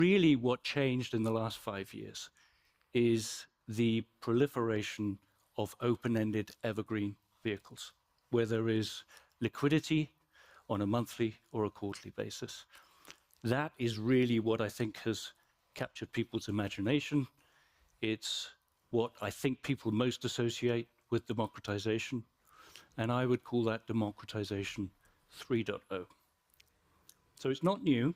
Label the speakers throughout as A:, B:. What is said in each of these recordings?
A: Really what changed in the last 5 years is the proliferation of open-ended evergreen vehicles, where there is liquidity on a monthly or a quarterly basis. That is really what I think has captured people's imagination. It's what I think people most associate with democratization, and I would call that democratization 3.0. So it's not new,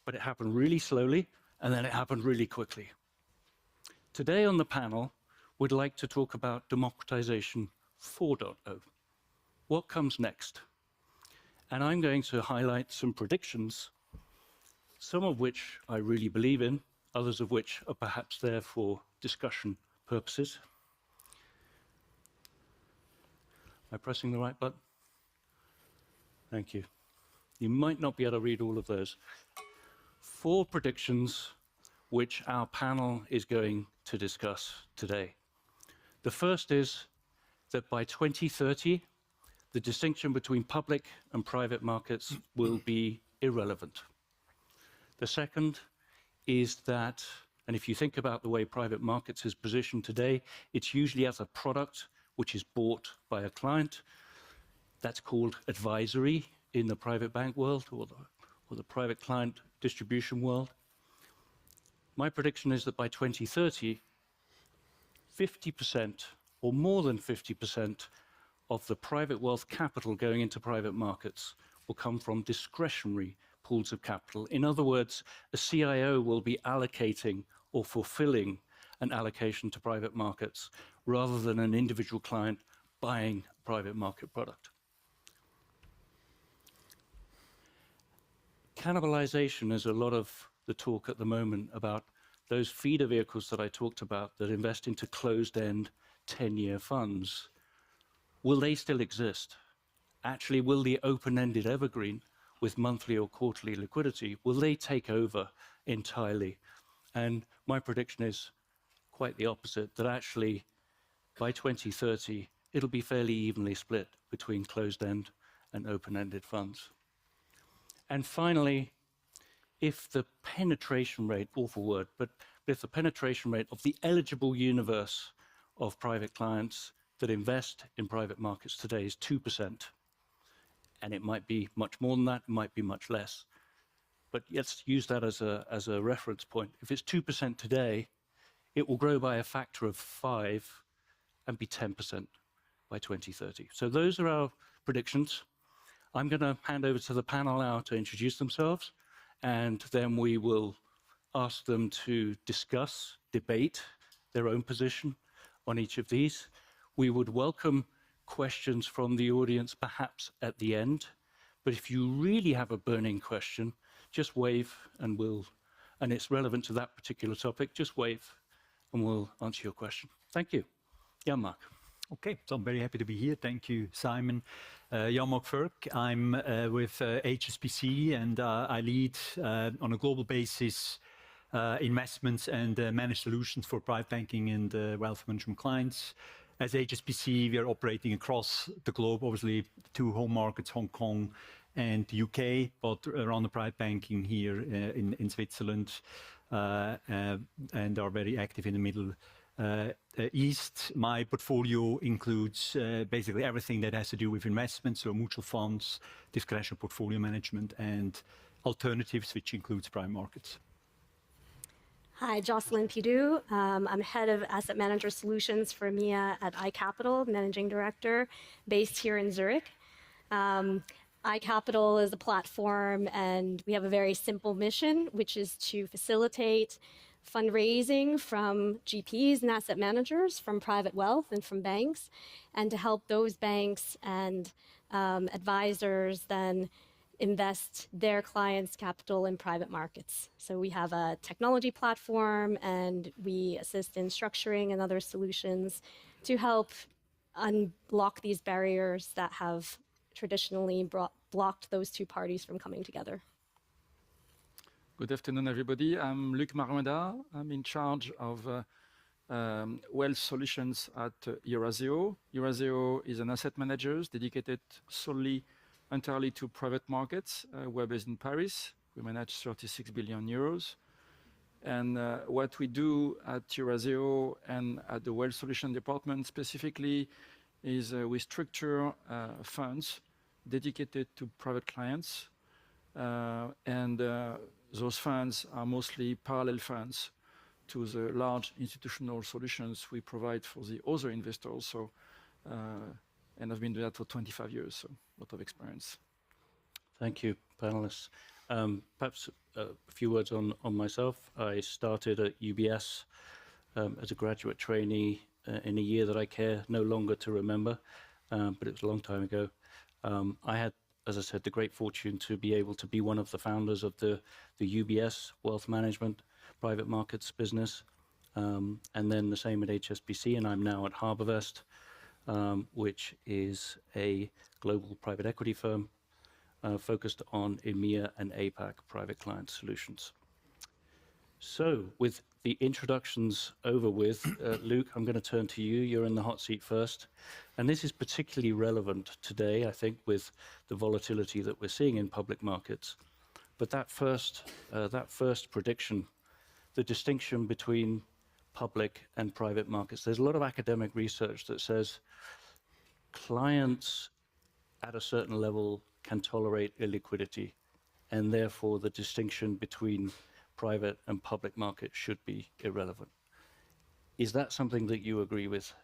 A: but it happened really slowly, and then it happened really quickly. Today on the panel, we'd like to talk about democratization 4.0. What comes next? And I'm going to highlight some predictions, some of which I really believe in, others of which are perhaps there for discussion purposes. Am I pressing the right button? Thank you. You might not be able to read all of those. 4 predictions which our panel is going to discuss today. The first is that by 2030, the distinction between public and private markets will be irrelevant. The second is that, and if you think about the way private markets is positioned today, it's usually as a product which is bought by a client. That's called advisory in the private bank world or the private client distribution world. My prediction is that by 2030, 50% or more than 50% of the private wealth capital going into private markets will come from discretionary pools of capital. In other words, a CIO will be allocating or fulfilling an allocation to private markets rather than an individual client buying a private market product. Cannibalization is a lot of the talk at the moment about those feeder vehicles that I talked about that invest into closed-end 10-year funds. Will they still exist? Actually, will the open-ended evergreen with monthly or quarterly liquidity, will they take over entirely? And my prediction is quite the opposite, that actually by 2030, it'll be fairly evenly split between closed-end and open-ended funds. And finally, if the penetration rate, awful word, but if the penetration rate of the eligible universe of private clients that invest in private markets today is 2%, and it might be much more than that, it might be much less. But let's use that as a reference point. If it's 2% today, it will grow by a factor of 5 and be 10% by 2030. So those are our predictions. I'm going to hand over to the panel now to introduce themselves, and then we will ask them to discuss, debate their own position on each of these. We would welcome questions from the audience perhaps at the end, but if you really have a burning question, just wave and it's relevant to that particular topic, just wave and we'll answer your question. Thank you. Jan-Marc.
B: Okay, so I'm very happy to be here. Thank you, Simon. Jan-Marc Fergg. I'm with HSBC, and I lead on a global basis investments and managed solutions for private banking and wealth management clients. As HSBC, we are operating across the globe, obviously 2 home markets, Hong Kong and the UK, but around the private banking here in Switzerland, and are very active in the Middle East. My portfolio includes basically everything that has to do with investments, so mutual funds, discretionary portfolio management, and alternatives, which includes private markets.
C: Hi, Jocelyn Pidoux. I'm head of asset manager solutions for EMEA at iCapital, managing director, based here in Zurich. iCapital is a platform, and we have a very simple mission, which is to facilitate fundraising from GPs and asset managers, from private wealth and from banks, and to help those banks and advisors then invest their clients' capital in private markets. So we have a technology platform, and we assist in structuring and other solutions to help unblock these barriers that have traditionally blocked those 2 parties from coming together.
D: Good afternoon, everybody. I'm Maruenda. I'm in charge of wealth solutions at Eurazeo. Eurazeo is an asset manager dedicated solely entirely to private markets. We're based in Paris. We manage 36 billion euros. And what we do at Eurazeo and at the Wealth Solution Department specifically is we structure funds dedicated to private clients. And those funds are mostly parallel funds to the large institutional solutions we provide for the other investors. So, and I've been doing that for 25 years, so a lot of experience.
A: Thank you, panelists. Perhaps a few words on myself. I started at UBS as a graduate trainee in a year that I care no longer to remember, but it was a long time ago. I had, as I said, the great fortune to be able to be one of the founders of the UBS Wealth Management Private Markets business, and then the same at HSBC, and I'm now at HarbourVest, which is a global private equity firm focused on EMEA and APAC private client solutions. So, with the introductions over with, Luc, I'm going to turn to you. You're in the hot seat first. And this is particularly relevant today, I think, with the volatility that we're seeing in public markets. But that first prediction, the distinction between public and private markets, there's a lot of academic research that says clients at a certain level can tolerate illiquidity, and therefore the distinction between private and public markets should be irrelevant. Is that something that you agree with?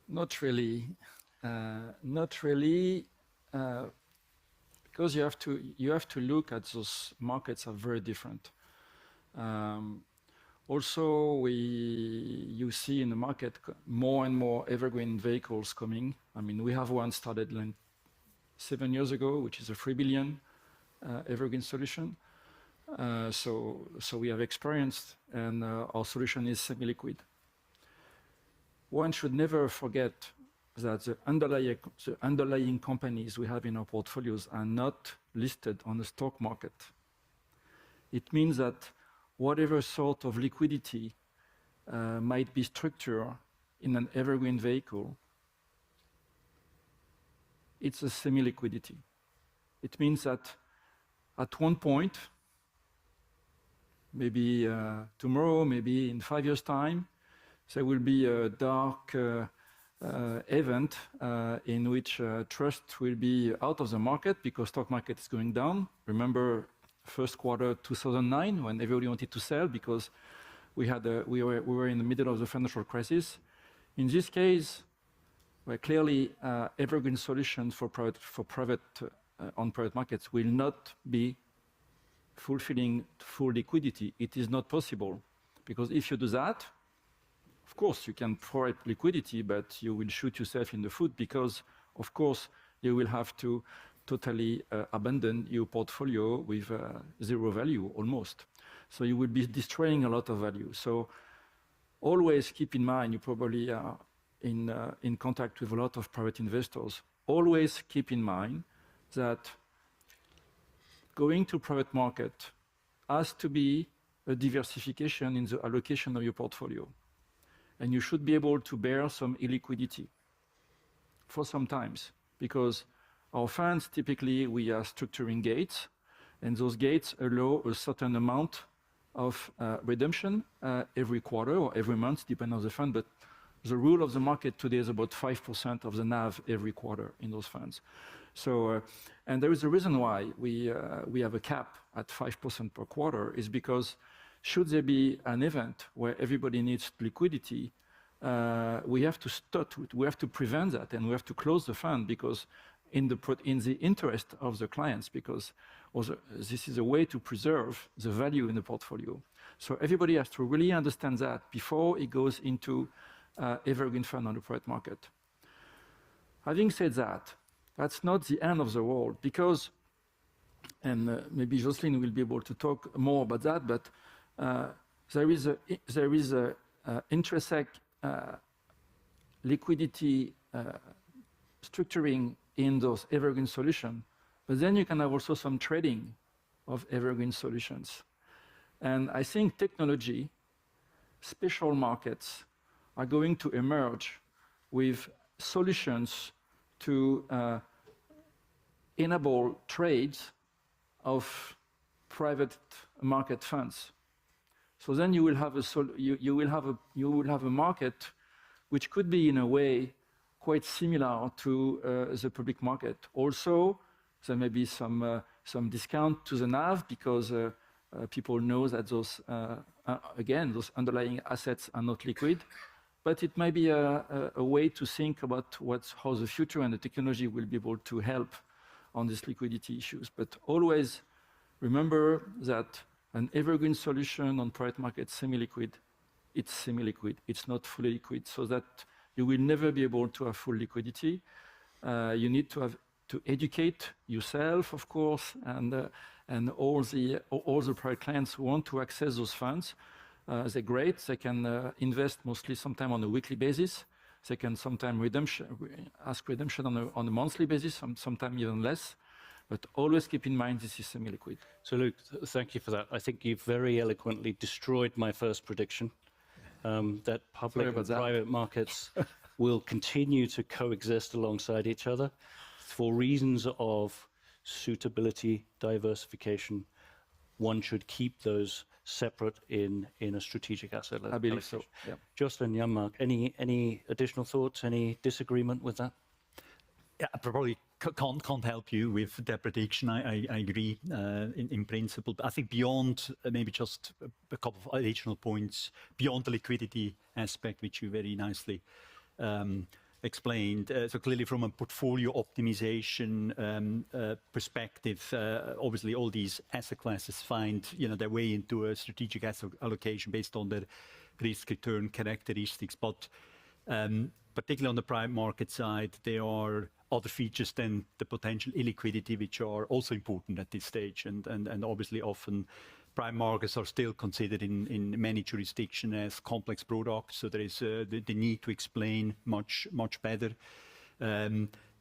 D: Not really. Not really, because you have to look at those markets are very different. Also, you see in the market more and more evergreen vehicles coming. I mean, we have one started like 7 years ago, which is a 3 billion evergreen solution. So we have experienced, and our solution is semi-liquid. One should never forget that the underlying companies we have in our portfolios are not listed on the stock market. It means that whatever sort of liquidity might be structured in an evergreen vehicle, it's a semi-liquidity. It means that at one point, maybe tomorrow, maybe in 5 years' time, there will be a dark event in which trust will be out of the market because stock market is going down. Remember first quarter 2009 when everybody wanted to sell because we were in the middle of the financial crisis. In this case, where clearly evergreen solutions for private markets will not be fulfilling full liquidity. It is not possible because if you do that, of course you can provide liquidity, but you will shoot yourself in the foot because, of course, you will have to totally abandon your portfolio with zero value almost. So you will be destroying a lot of value. So always keep in mind, you probably are in contact with a lot of private investors. Always keep in mind that going to private market has to be a diversification in the allocation of your portfolio. And you should be able to bear some illiquidity for some times, because our funds, typically, we are structuring gates, and those gates allow a certain amount of redemption every quarter or every month, depending on the fund. But the rule of the market today is about 5% of the NAV every quarter in those funds. So, and there is a reason why we have a cap at 5% per quarter, is because should there be an event where everybody needs liquidity, we have to we have to prevent that, and we have to close the fund because in the interest of the clients, because also this is a way to preserve the value in the portfolio. So everybody has to really understand that before it goes into evergreen fund on the private market. Having said that, that's not the end of the world, because, and maybe Jocelyn will be able to talk more about that, but there is a intrinsic liquidity structuring in those evergreen solutions, but then you can have also some trading of evergreen solutions. And I think technology, special markets, are going to emerge with solutions to enable trades of private market funds. So then you will have you will have a market which could be in a way quite similar to the public market. Also, there may be some discount to the NAV because people know that those again those underlying assets are not liquid. But it might be a way to think about how the future and the technology will be able to help on these liquidity issues. But always remember that an evergreen solution on private market semi-liquid, it's semi-liquid. It's not fully liquid, so that you will never be able to have full liquidity. You need to educate yourself, of course, and all the private clients who want to access those funds. They're great. They can invest mostly sometime on a weekly basis. They can sometime ask redemption on a monthly basis, sometime even less. But always keep in mind this is semi-liquid.
A: So Luc, thank you for that. I think you've very eloquently destroyed my first prediction, that public and private markets will continue to coexist alongside each other for reasons of suitability, diversification. One should keep those separate in a strategic asset allocation.
D: I believe so. Yeah.
A: Jocelyn, Jan-Marc, any additional thoughts, any disagreement with that?
B: Yeah, I probably can't help you with that prediction. I agree in principle. But I think beyond maybe just a couple of additional points, beyond the liquidity aspect, which you very nicely explained. So clearly from a portfolio optimization perspective, obviously all these asset classes find their way into a strategic asset allocation based on their risk return characteristics. But particularly on the private market side, there are other features than the potential illiquidity, which are also important at this stage. And obviously often private markets are still considered in many jurisdictions as complex products. So there is the need to explain much better.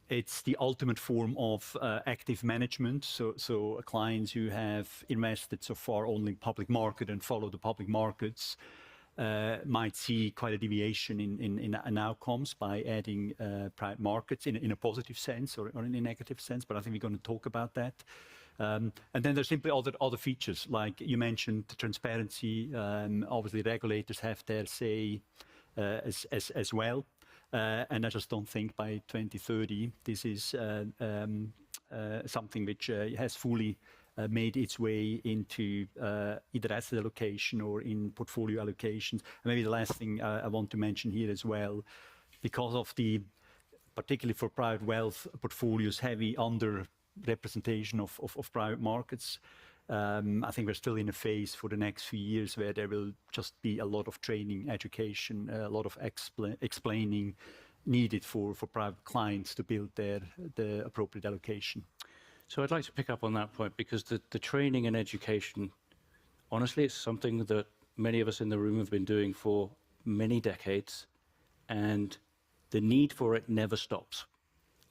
B: It's the ultimate form of active management. So clients who have invested so far only in public market and follow the public markets might see quite a deviation in outcomes by adding private markets in a positive sense or in a negative sense. But I think we're going to talk about that. And then there's simply other features, like you mentioned, transparency. Obviously, regulators have their say as well. And I just don't think by 2030 this is something which has fully made its way into either asset allocation or in portfolio allocations. And maybe the last thing I want to mention here as well, because of the, particularly for private wealth portfolios, heavy underrepresentation of private markets, I think we're still in a phase for the next few years where there will just be a lot of training, education, a lot of explaining needed for private clients to build the appropriate allocation.
A: So I'd like to pick up on that point because the training and education, honestly, it's something that many of us in the room have been doing for many decades, and the need for it never stops.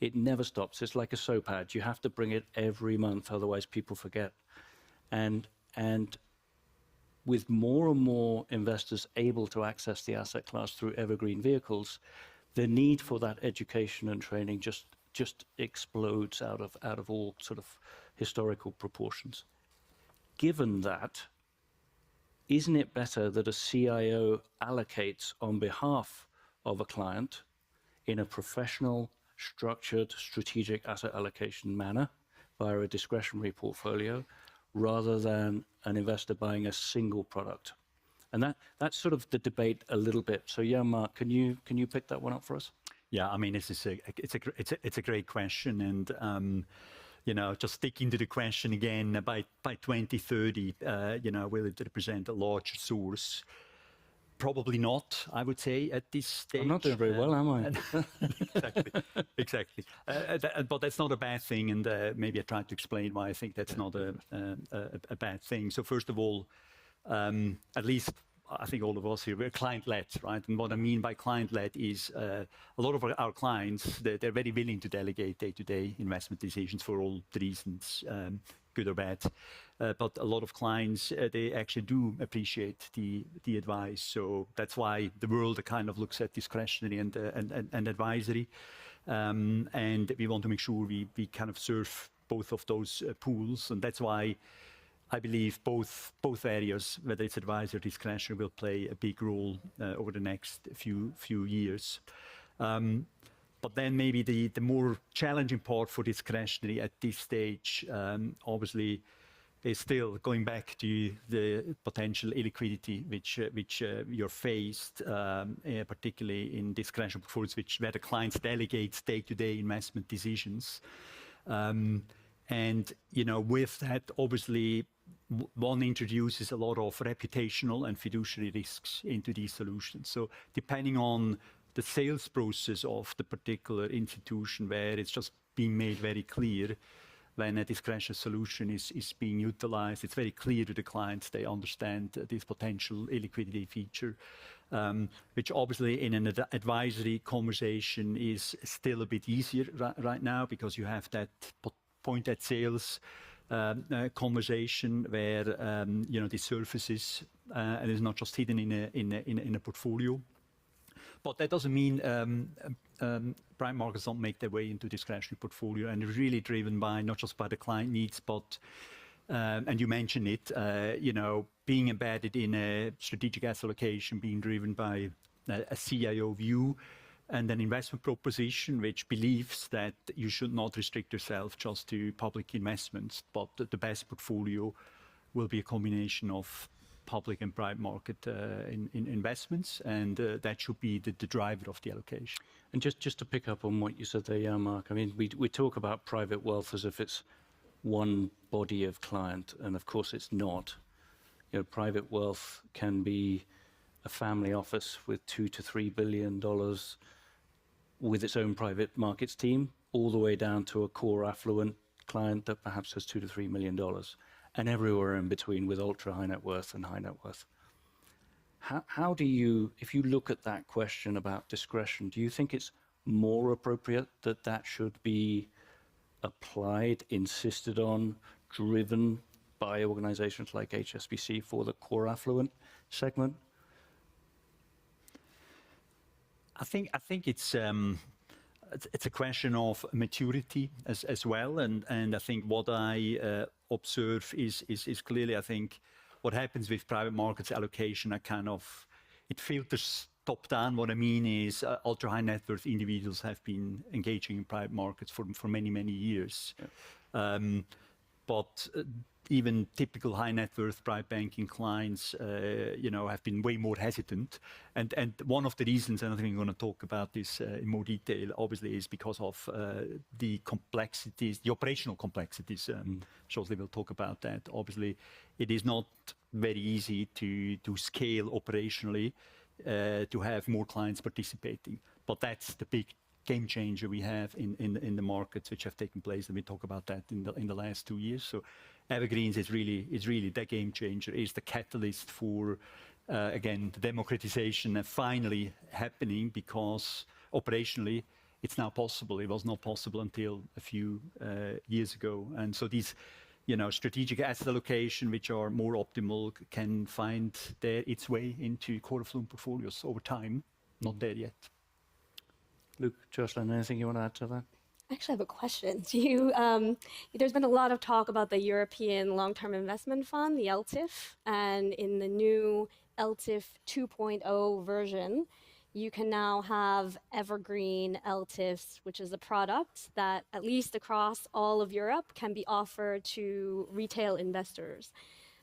A: It never stops. It's like a soap ad. You have to bring it every month, otherwise people forget. And with more and more investors able to access the asset class through evergreen vehicles, the need for that education and training just explodes out of all sort of historical proportions. Given that, isn't it better that a CIO allocates on behalf of a client in a professional, structured, strategic asset allocation manner via a discretionary portfolio, rather than an investor buying a single product? And that's sort of the debate a little bit. So Jan-Marc, can you pick that one up for us?
B: Yeah, I mean, it's a great question, and just sticking to the question again, by 2030, will it represent a large source? Probably not, I would say, at this stage.
A: I'm not doing very well, am I?
B: Exactly. But that's not a bad thing, and maybe I tried to explain why I think that's not a bad thing. So first of all, at least I think all of us here, we're client-led, right? And what I mean by client-led is a lot of our clients, they're very willing to delegate day-to-day investment decisions for all the reasons, good or bad. But a lot of clients, they actually do appreciate the advice. So that's why the world kind of looks at discretionary and advisory. And we want to make sure we kind of serve both of those pools. And that's why I believe both areas, whether it's advisory or discretionary, will play a big role over the next few years. But then maybe the more challenging part for discretionary at this stage, obviously, is still going back to the potential illiquidity which you're faced, particularly in discretionary portfolios, where the clients delegate day-to-day investment decisions. And with that, obviously, one introduces a lot of reputational and fiduciary risks into these solutions. So depending on the sales process of the particular institution, where it's just being made very clear when a discretionary solution is being utilized, it's very clear to the clients, they understand this potential illiquidity feature, which obviously in an advisory conversation is still a bit easier right now, because you have that point at sales conversation where this surfaces and is not just hidden in a portfolio. But that doesn't mean private markets don't make their way into discretionary portfolio, and it's really driven by not just by the client needs, but and you mentioned it, being embedded in a strategic asset allocation, being driven by a CIO view, and an investment proposition which believes that you should not restrict yourself just to public investments, but the best portfolio will be a combination of public and private market in investments, and that should be the driver of the allocation.
A: And just to pick up on what you said there, Jan-Marc, I mean, we talk about private wealth as if it's one body of client, and of course it's not. Private wealth can be a family office with $2 to $3 billion with its own private markets team, all the way down to a core affluent client that perhaps has $2 to $3 million. And everywhere in between with ultra high net worth and high net worth. How do you, if you look at that question about discretion, do you think it's more appropriate that should be applied, insisted on, driven by organizations like HSBC for the core affluent segment?
B: I think it's a question of maturity as well, and I think what I observe is clearly, I think, what happens with private markets allocation, it filters top down. What I mean is ultra high net worth individuals have been engaging in private markets for many years. Yeah. But even typical high net worth private banking clients, have been way more hesitant. And one of the reasons, and I think we're going to talk about this in more detail, obviously, is because of the complexities, the operational complexities. Jocelyn will talk about that. Obviously, it is not very easy to scale operationally, to have more clients participating. But that's the big game changer we have in the markets which have taken place, and we talk about that in the last 2 years. So Evergreens is really the game changer, is the catalyst for again the democratization finally happening, because operationally it's now possible. It was not possible until a few years ago, and so these strategic asset allocation, which are more optimal, can find its way into core affluent portfolios over time. Not there yet.
A: Luke, Jocelyn, anything you want to add to that?
C: I actually have a question. There's been a lot of talk about the European Long-Term Investment Fund, the LTIF, and in the new LTIF 2.0 version, you can now have evergreen LTIFs, which is a product that, at least across all of Europe, can be offered to retail investors.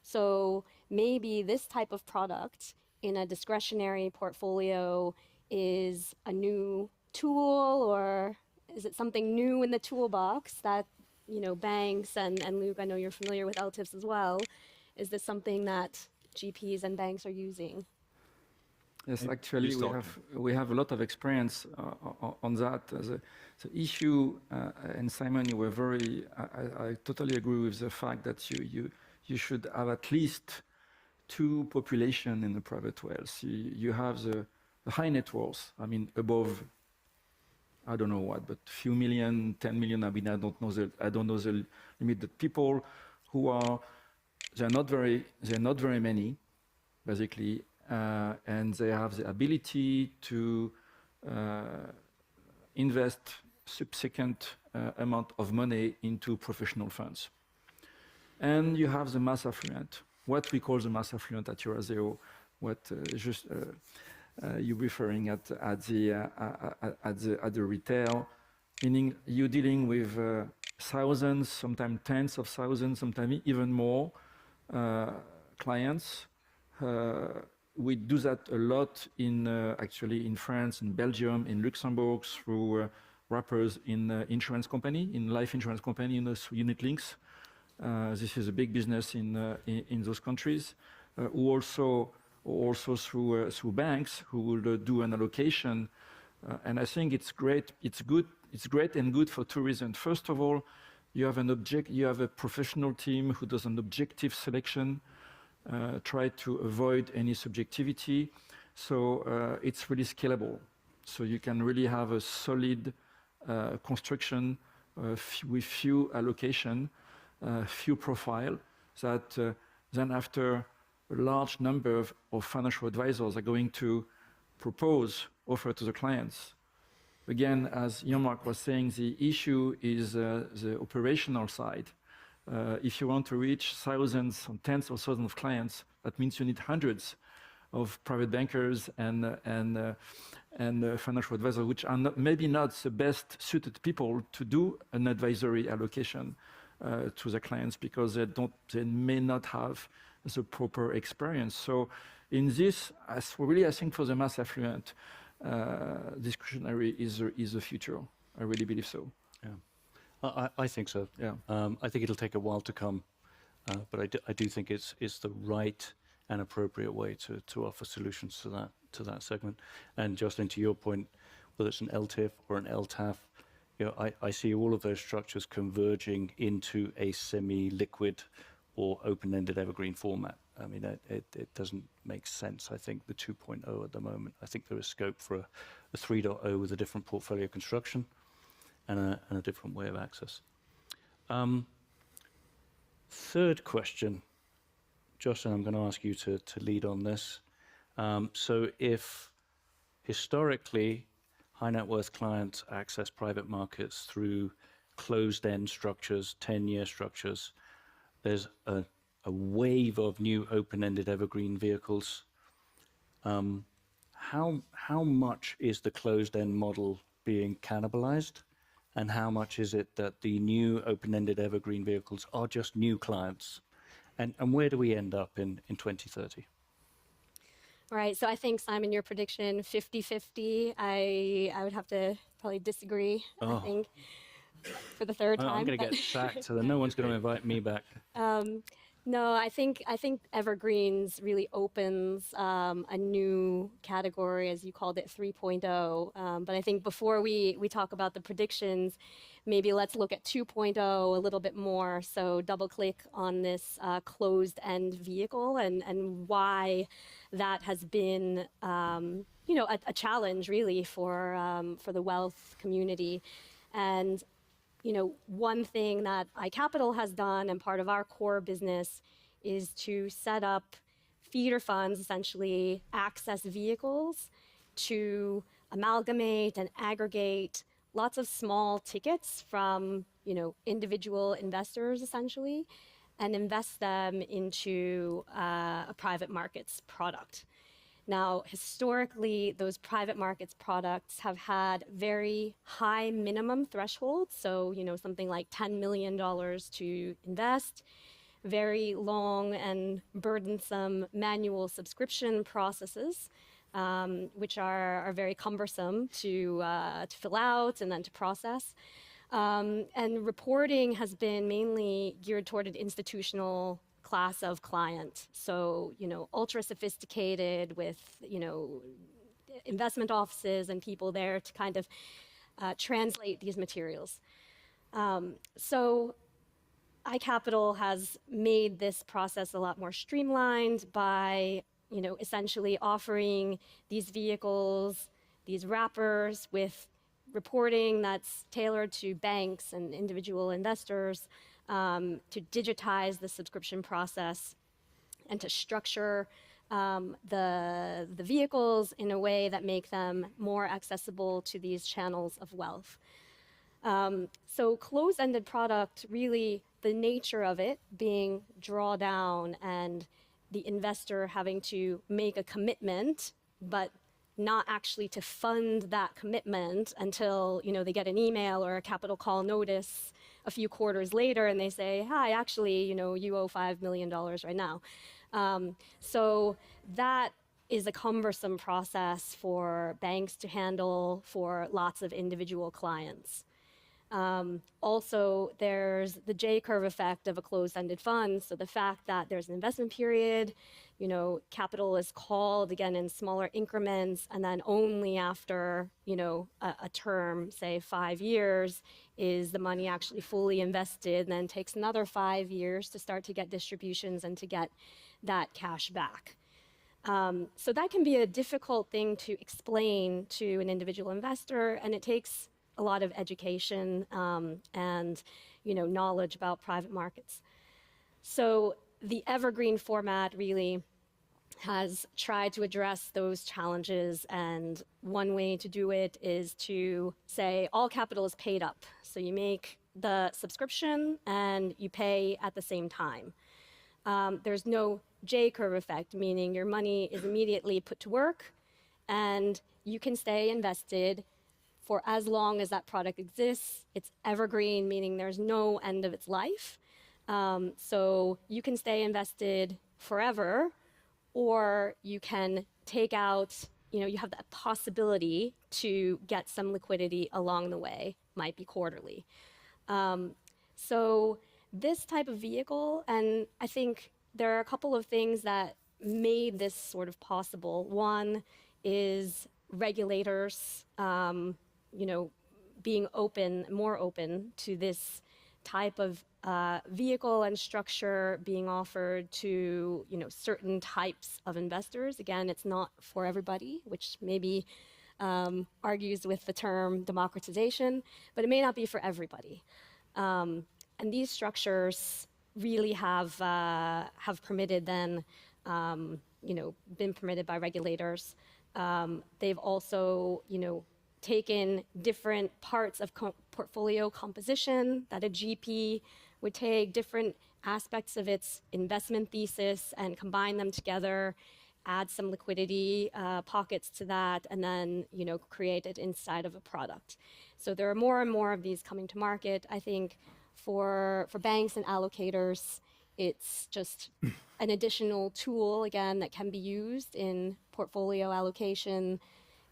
C: So maybe this type of product in a discretionary portfolio is a new tool, or is it something new in the toolbox that banks and Luke, I know you're familiar with LTIFs as well. Is this something that GPs and banks are using?
D: Yes, actually, we have a lot of experience on that. The issue, and Simon, you were I totally agree with the fact that you should have at least two populations in the private wealth. You have the high net worth, above, I don't know what, but few million, 10 million. I don't know the limit. The people who they're not very many, basically, and they have the ability to invest subsequent amount of money into professional funds. And you have the mass affluent, what we call the mass affluent at Eurazeo, what you're referring at the retail, meaning you're dealing with thousands, sometimes tens of thousands, sometimes even more clients. We do that a lot in actually in France, in Belgium, in Luxembourg through wrappers in insurance company, in life insurance company, through unit links. This is a big business in those countries. Also through banks who will do an allocation. And I think it's great. It's great and good for two reasons. First of all, you have a professional team who does an objective selection, try to avoid any subjectivity. So it's really scalable. So you can really have a solid construction with few allocation, few profile that then after a large number of financial advisors are going to offer to the clients. Again, as Jan-Marc was saying, the issue is the operational side. If you want to reach thousands or tens of thousands of clients, that means you need hundreds of private bankers and financial advisors, which are maybe not the best suited people to do an advisory allocation to the clients because they may not have the proper experience. So in this, I think for the mass affluent, discretionary is the future. I really believe so.
A: Yeah, I think so.
D: Yeah.
A: I think it'll take a while to come, but I do think it's the right and appropriate way to offer solutions to that segment. And Jocelyn, to your point, whether it's an LTIF or an LTAF, I see all of those structures converging into a semi-liquid or open-ended evergreen format. I mean, it doesn't make sense, I think, the 2.0 at the moment. I think there is scope for a 3.0 with a different portfolio construction and a different way of access. Third question, Jocelyn, I'm going to ask you to lead on this. So if historically high net worth clients access private markets through closed-end structures, 10-year structures, there's a wave of new open-ended evergreen vehicles. How much is the closed-end model being cannibalized, and how much is it that the new open-ended evergreen vehicles are just new clients? And where do we end up in 2030?
C: All right, so I think, Simon, your prediction, 50-50, I would have to probably disagree, I think, for the third time.
A: I'm going to get sacked, so then no one's going to invite me back.
C: No, I think evergreens really opens a new category, as you called it, 3.0. But I think before we talk about the predictions, maybe let's look at 2.0 a little bit more. So double click on this closed-end vehicle and why that has been a challenge really for the wealth community. And one thing that iCapital has done and part of our core business is to set up feeder funds, essentially access vehicles to amalgamate and aggregate lots of small tickets from, individual investors essentially, and invest them into a private markets product. Now, historically, those private markets products have had very high minimum thresholds. So, something like $10 million to invest, very long and burdensome manual subscription processes, which are very cumbersome to fill out and then to process. And reporting has been mainly geared toward an institutional class of client. So, ultra sophisticated with, investment offices and people there to kind of translate these materials. So iCapital has made this process a lot more streamlined by, essentially offering these vehicles, these wrappers with reporting that's tailored to banks and individual investors, to digitize the subscription process and to structure the vehicles in a way that make them more accessible to these channels of wealth. So closed-ended product really the nature of it being drawdown and the investor having to make a commitment, but not actually to fund that commitment until, you know, they get an email or a capital call notice a few quarters later and they say, hi, actually, you know, you owe $5 million right now. So that is a cumbersome process for banks to handle for lots of individual clients. Also, there's the J-curve effect of a closed-ended fund. So the fact that there's an investment period, you know, capital is called again in smaller increments, and then only after, you know, a term, say 5 years, is the money actually fully invested, and then takes another 5 years to start to get distributions and to get that cash back. So that can be a difficult thing to explain to an individual investor, and it takes a lot of education and, you know, knowledge about private markets. So the evergreen format really has tried to address those challenges, and one way to do it is to say all capital is paid up. So you make the subscription and you pay at the same time. There's no J-curve effect, meaning your money is immediately put to work and you can stay invested for as long as that product exists. It's evergreen, meaning there's no end of its life. So you can stay invested forever, or you can take out, you know, you have the possibility to get some liquidity along the way, might be quarterly. So this type of vehicle, and I think there are a couple of things that made this sort of possible. One is regulators, you know, being more open to this type of vehicle and structure being offered to, you know, certain types of investors. Again, it's not for everybody, which maybe argues with the term democratization, but it may not be for everybody. And these structures really have permitted then, you know, been permitted by regulators. They've also, you know, taken different parts of portfolio composition that a GP would take, different aspects of its investment thesis, and combine them together, add some liquidity pockets to that, and then, you know, create it inside of a product. So there are more and more of these coming to market. I think for banks and allocators, it's just an additional tool, again, that can be used in portfolio allocation.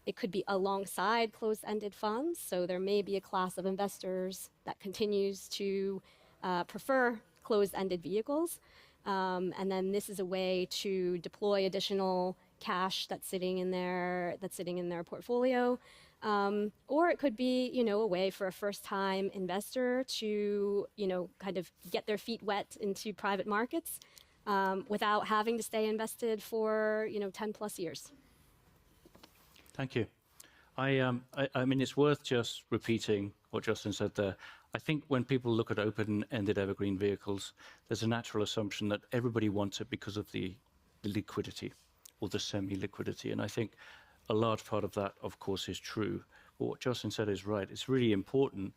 C: It could be alongside closed-ended funds. So there may be a class of investors that continues to prefer closed-ended vehicles. And then this is a way to deploy additional cash that's sitting in their portfolio. Or it could be, you know, a way for a first-time investor to, you know, kind of get their feet wet into private markets without having to stay invested for, you know, 10 plus years.
A: Thank you. I mean, it's worth just repeating what Jocelyn said there. I think when people look at open-ended evergreen vehicles, there's a natural assumption that everybody wants it because of the liquidity or the semi-liquidity. And I think a large part of that, of course, is true. But what Jocelyn said is right. It's really important.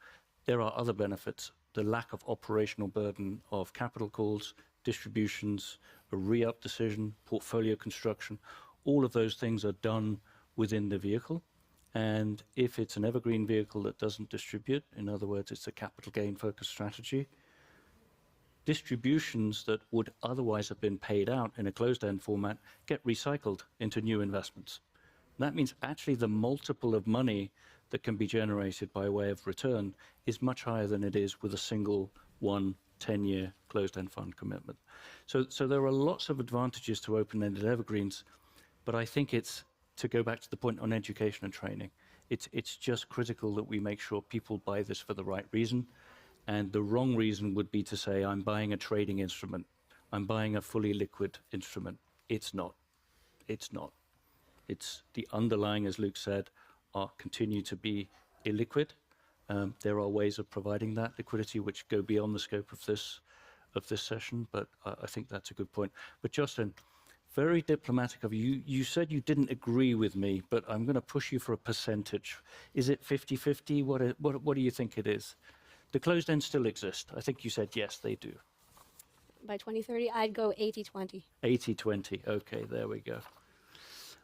A: There are other benefits. The lack of operational burden of capital calls, distributions, a re-up decision, portfolio construction, all of those things are done within the vehicle. And if it's an evergreen vehicle that doesn't distribute, in other words, it's a capital gain focused strategy, distributions that would otherwise have been paid out in a closed-end format get recycled into new investments. And that means actually the multiple of money that can be generated by way of return is much higher than it is with a single 10-year closed-end fund commitment. So there are lots of advantages to open-ended evergreens, but I think it's, to go back to the point on education and training, it's just critical that we make sure people buy this for the right reason. And the wrong reason would be to say, I'm buying a trading instrument, I'm buying a fully liquid instrument. It's not. It's not. It's the underlying, as Luc said, continue to be illiquid. There are ways of providing that liquidity which go beyond the scope of this session, but I think that's a good point. But Jocelyn, very diplomatic of you. You said you didn't agree with me, but I'm going to push you for a percentage. Is it 50-50? What do you think it is? the closed ends still exist. I think you said yes, they do.
C: By 2030, I'd go 80-20.
A: 80-20. Okay, there we go.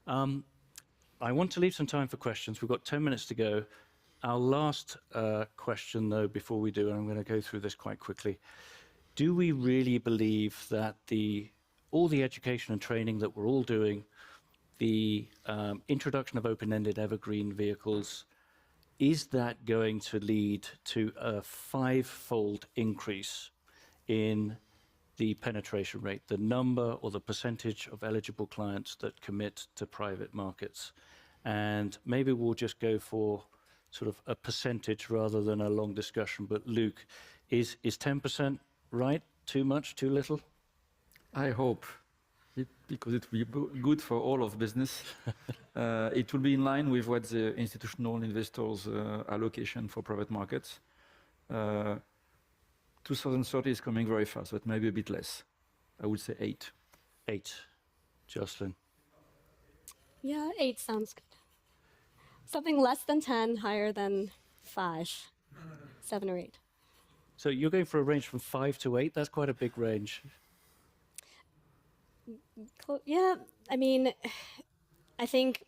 A: I want to leave some time for questions. We've got 10 minutes to go. Our last question, though, before we do, and I'm going to go through this quite quickly. Do we really believe that all the education and training that we're all doing, the introduction of open-ended evergreen vehicles, is that going to lead to a 5-fold increase in the penetration rate, the number or the percentage of eligible clients that commit to private markets? And maybe we'll just go for sort of a percentage rather than a long discussion. But Luke, is 10% right? Too much? Too little?
D: I hope, because it will be good for all of business. It will be in line with what the institutional investors' allocation for private markets. 2030 is coming very fast, but maybe a bit less. I would say 8.
A: 8. Jocelyn?
C: Yeah, 8 sounds good. Something less than 10, higher than 5, 7 or 8.
A: So you're going for a range from 5 to 8? That's quite a big range.
C: Yeah, I mean, I think,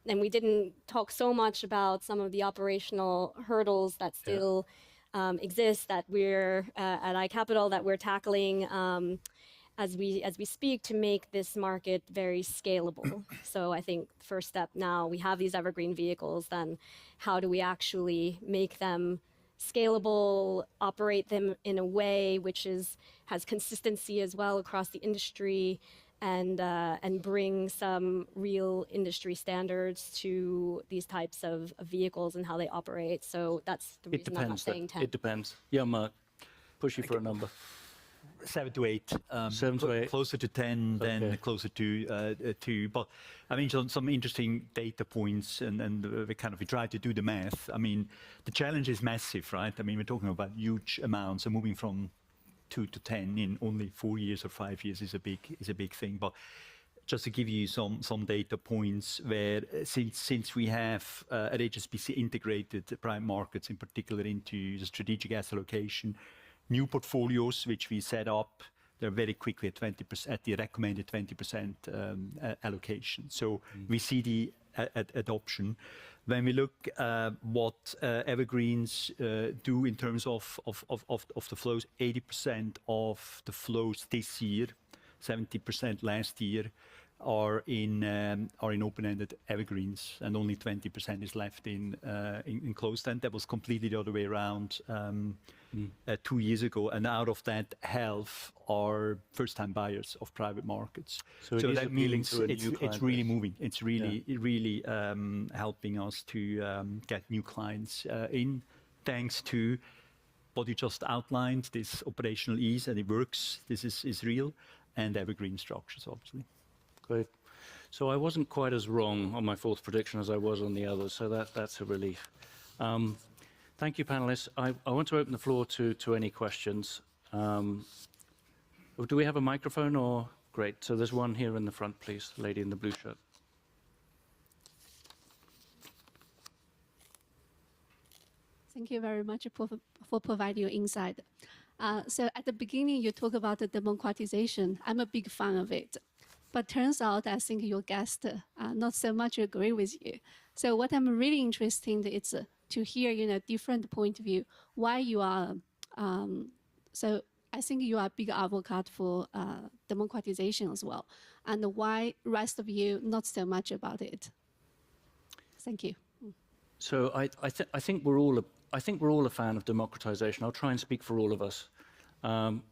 C: and we didn't talk so much about some of the operational hurdles that still exist that we're at iCapital that we're tackling as we speak to make this market very scalable. So I think first step now, we have these evergreen vehicles, then how do we actually make them scalable, operate them in a way which has consistency as well across the industry, and bring some real industry standards to these types of vehicles and how they operate. So that's the reason I'm not saying 10.
A: It depends. Jan-Marc, push you for a number.
B: 7 to 8.
A: 7 to 8.
B: Closer to 10 than closer to 2. But I mean, some interesting data points, and we try to do the math. I mean, the challenge is massive, right? I mean, we're talking about huge amounts, and moving from 2 to 10 in only 4 years or 5 years is a big thing. But just to give you some data points, where since we have at HSBC integrated private markets, in particular into the strategic asset allocation, new portfolios which we set up, they're very quickly at 20%, at the recommended 20% allocation. So we see the adoption. When we look what evergreens do in terms of the flows, 80% of the flows this year, 70% last year, are in open-ended evergreens, and only 20% is left in closed-end. That was completely the other way around 2 years ago, and out of that, half are first-time buyers of private markets.
A: So that means
B: it's really moving. It's really helping us to get new clients in, thanks to what you just outlined, this operational ease, and it works. This is real, and evergreen structures, obviously.
A: Great. So I wasn't quite as wrong on my fourth prediction as I was on the others, so that's a relief. Thank you, panelists. I want to open the floor to any questions. Do we have a microphone or? Great. So there's one here in the front, please, the lady in the blue shirt.
E: Thank you very much for providing your insight. So at the beginning, you talk about the democratization. I'm a big fan of it. But turns out, I think your guests not so much agree with you. So what I'm really interested in is to hear, different point of view, why you are. So I think you are a big advocate for democratization as well, and why rest of you not so much about it. Thank you.
A: So I think we're all a fan of democratization. I'll try and speak for all of us.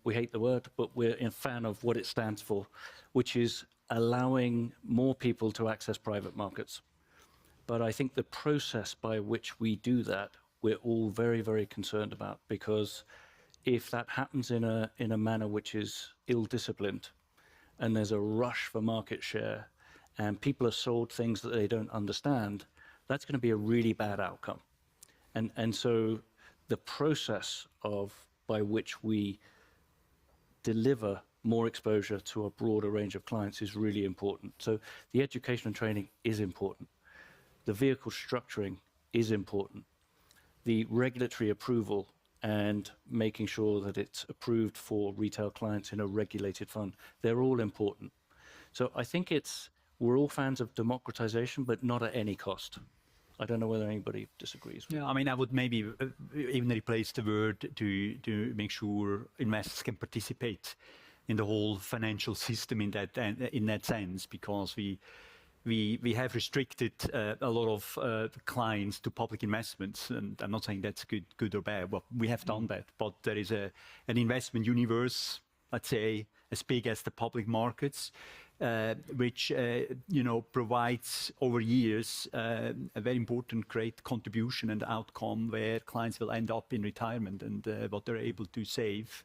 A: We hate the word, but we're a fan of what it stands for, which is allowing more people to access private markets. But I think the process by which we do that, we're all very, very concerned about, because if that happens in a manner which is ill-disciplined, and there's a rush for market share, and people are sold things that they don't understand, that's going to be a really bad outcome. And so the process by which we deliver more exposure to a broader range of clients is really important. So the education and training is important. The vehicle structuring is important. The regulatory approval and making sure that it's approved for retail clients in a regulated fund. They're all important. So I think we're all fans of democratization, but not at any cost. I don't know whether anybody disagrees.
B: Yeah, I mean, I would maybe even replace the word to make sure investors can participate in the whole financial system in that sense, because we have restricted a lot of clients to public investments, and I'm not saying that's good or bad. Well, we have done that, but there is an investment universe, let's say, as big as the public markets, which provides over years a very important, great contribution and outcome where clients will end up in retirement and what they're able to save.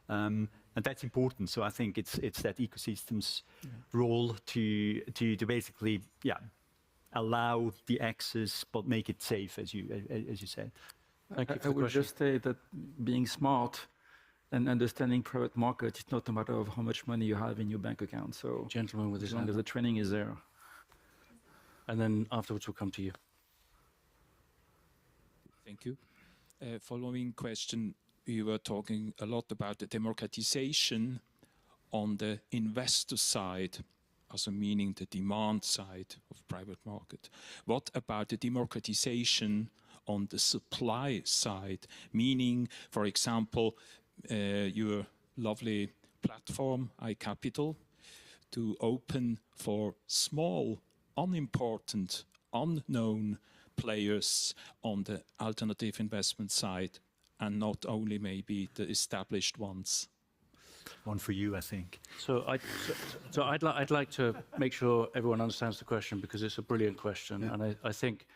B: And that's important. So I think it's that ecosystem's role to basically allow the access but make it safe, as you said.
A: Thank you for
D: I
A: the
D: would
A: question.
D: just say that being smart and understanding private market, it's not a matter of how much money you have in your bank account. So
A: Gentleman with his
D: as long
A: hand
D: as
A: up.
D: the training is there.
A: And then afterwards we'll come to you.
F: Thank you. Following question, we were talking a lot about the democratization on the investor side, also meaning the demand side of private market. What about the democratization on the supply side, meaning, for example, your lovely platform, iCapital, to open for small, unimportant, unknown players on the alternative investment side, and not only maybe the established ones?
B: One for you, I think.
A: So I'd like to make sure everyone understands the question, because it's a brilliant question, and I think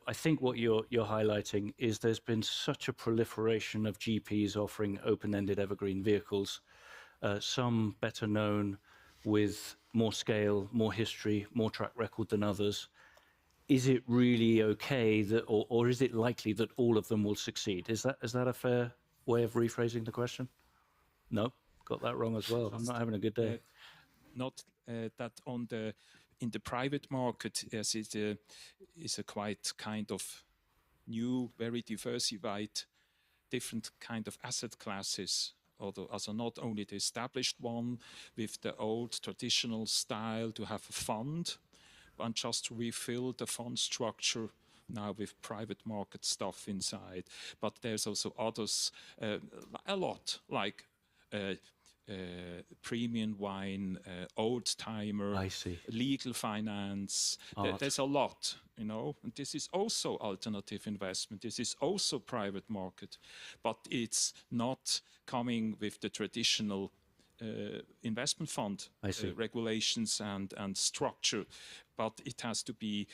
A: I think what you're highlighting is there's been such a proliferation of GPs offering open-ended evergreen vehicles, some better known with more scale, more history, more track record than others. Is it really okay that, or is it likely that all of them will succeed? Is that a fair way of rephrasing the question? No, got that wrong as well. I'm not having a good day.
F: Not that in the private market, as it is a quite kind of new, very diversified, different kind of asset classes. Although, also not only the established one with the old traditional style to have a fund, and just to refill the fund structure now with private market stuff inside. But there's also others, a lot, like premium wine, old timer,
A: I see.
F: legal finance.
A: Art.
F: There's a lot, and this is also alternative investment. This is also private market, but it's not coming with the traditional investment fund regulations and structure, but it has to be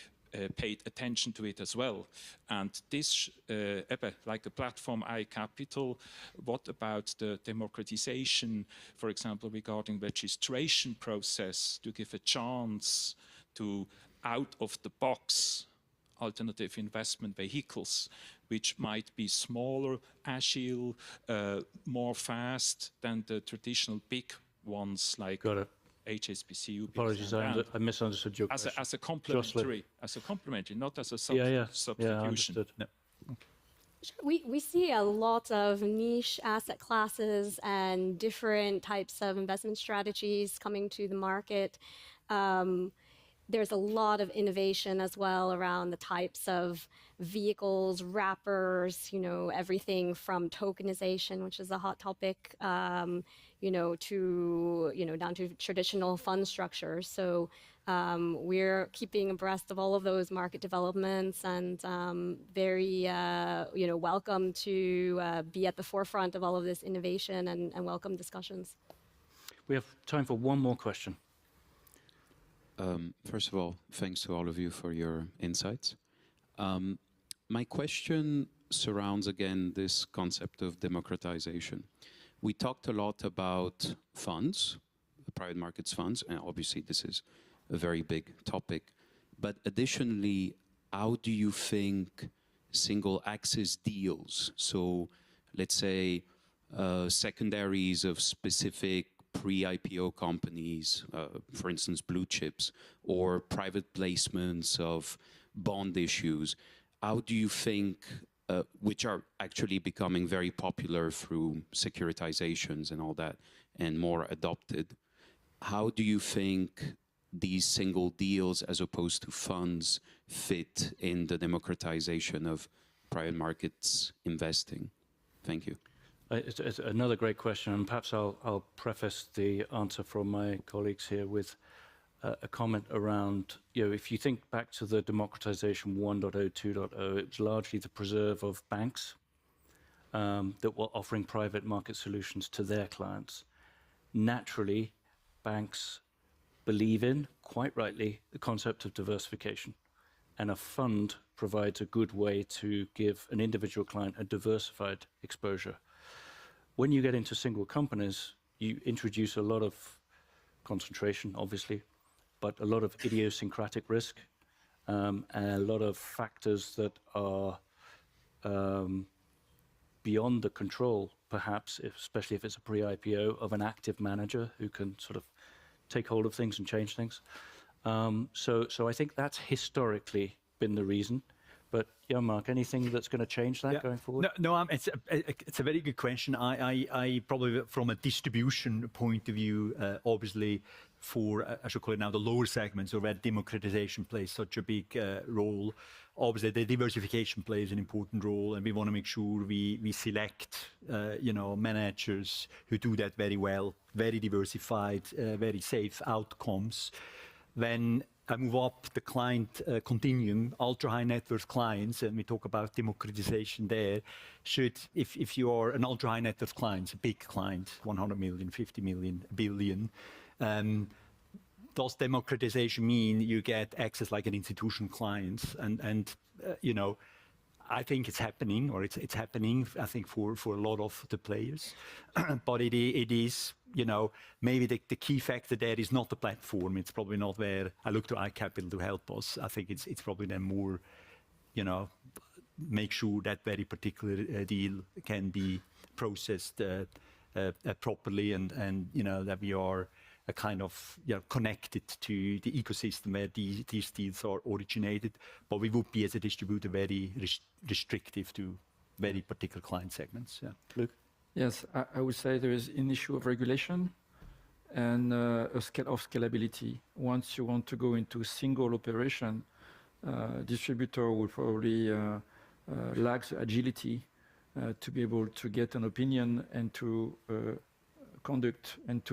F: paid attention to it as well. And this, like a platform iCapital, what about the democratization, for example, regarding registration process, to give a chance to out-of-the-box alternative investment vehicles, which might be smaller, agile, more fast than the traditional big ones like
A: Got it.
F: HSBC.
A: Apologies, I misunderstood your question.
F: As a complementary, not as a substitution.
A: Yeah, understood.
B: No.
C: We see a lot of niche asset classes and different types of investment strategies coming to the market. There's a lot of innovation as well around the types of vehicles, wrappers, everything from tokenization, which is a hot topic, to, down to traditional fund structures. So we're keeping abreast of all of those market developments and very, welcome to be at the forefront of all of this innovation and welcome discussions.
A: We have time for one more question.
G: First of all, thanks to all of you for your insights. My question surrounds, again, this concept of democratization. We talked a lot about funds, private markets funds, and obviously this is a very big topic. But additionally, how do you think single access deals, so let's say secondaries of specific pre-IPO companies, for instance, blue chips, or private placements of bond issues, how do you think which are actually becoming very popular through securitizations and all that, and more adopted. How do you think these single deals as opposed to funds fit in the democratization of private markets investing? Thank you.
A: It's another great question, and perhaps I'll preface the answer from my colleagues here with a comment around, if you think back to the democratization 1.0, 2.0, it was largely the preserve of banks that were offering private market solutions to their clients. Naturally, banks believe in, quite rightly, the concept of diversification. And a fund provides a good way to give an individual client a diversified exposure. When you get into single companies, you introduce a lot of concentration, obviously, but a lot of idiosyncratic risk, and a lot of factors that are beyond the control, perhaps, especially if it's a pre-IPO, of an active manager who can sort of take hold of things and change things. So I think that's historically been the reason. But Jan-Marc, anything that's going to change that going forward?
B: No, it's a very good question. I probably, from a distribution point of view, obviously, for, I should call it now, the lower segments, or where democratization plays such a big role. Obviously, the diversification plays an important role, and we want to make sure we select, managers who do that very well, very diversified, very safe outcomes. When I move up the client continuum, ultra high net worth clients, and we talk about democratization there, if you are an ultra high net worth client, a big client, 100 million, 50 million, billion, does democratization mean you get access like an institutional client? And I think it's happening, or it's happening, I think, for a lot of the players. But it is, maybe the key factor there is not the platform. It's probably not where I look to iCapital to help us. I think it's probably then more, make sure that very particular deal can be processed properly, and that we are a kind of connected to the ecosystem where these deals are originated. But we would be, as a distributor, very restrictive to very particular client segments. Yeah.
A: Luke?
D: Yes, I would say there is an issue of regulation and a scale of scalability. Once you want to go into single operation, distributor will probably lack the agility to be able to get an opinion and to conduct and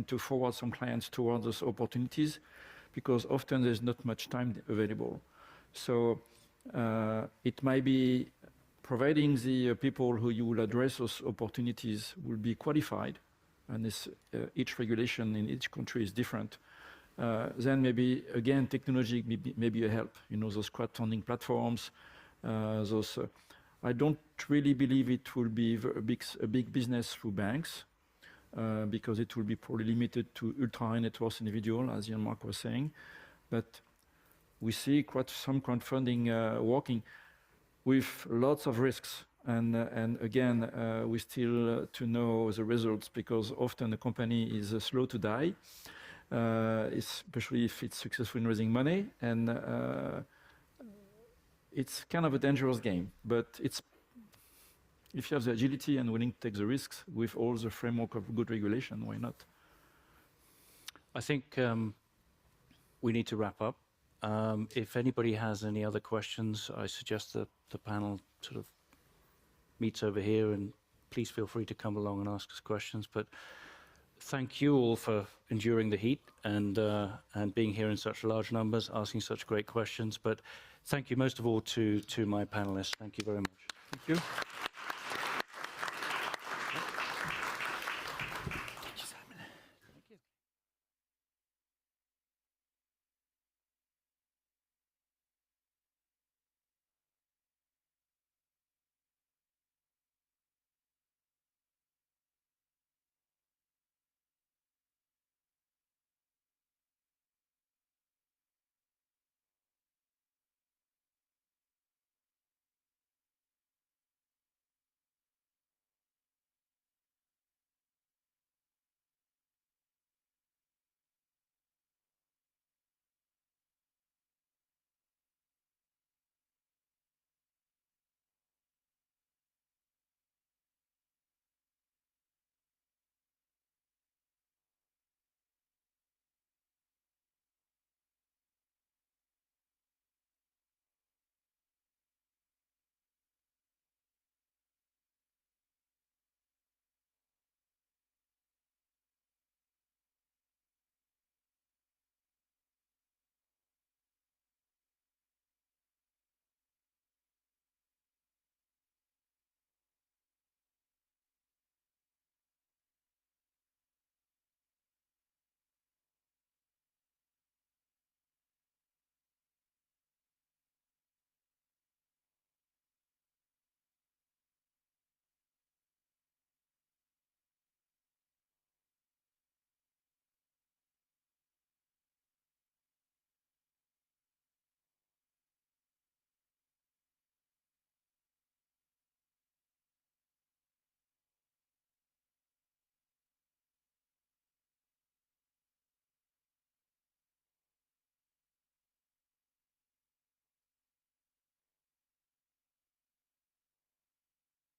D: to forward some clients towards those opportunities, because often there's not much time available. So it might be providing the people who you will address those opportunities will be qualified, and this, each regulation in each country is different. Then maybe, again, technology may be a help. Those crowdfunding platforms, I don't really believe it will be a big business through banks, because it will be probably limited to ultra high net worth individual, as Jan-Marc was saying. But we see some crowdfunding working with lots of risks. And again, we still to know the results, because often the company is slow to die, especially if it's successful in raising money. And it's kind of a dangerous game, but if you have the agility and willing to take the risks with all the framework of good regulation, why not?
A: I think we need to wrap up. If anybody has any other questions, I suggest that the panel sort of meets over here, and please feel free to come along and ask us questions. But thank you all for enduring the heat and being here in such large numbers, asking such great questions. But thank you most of all to my panelists. Thank you very much.
D: Thank you.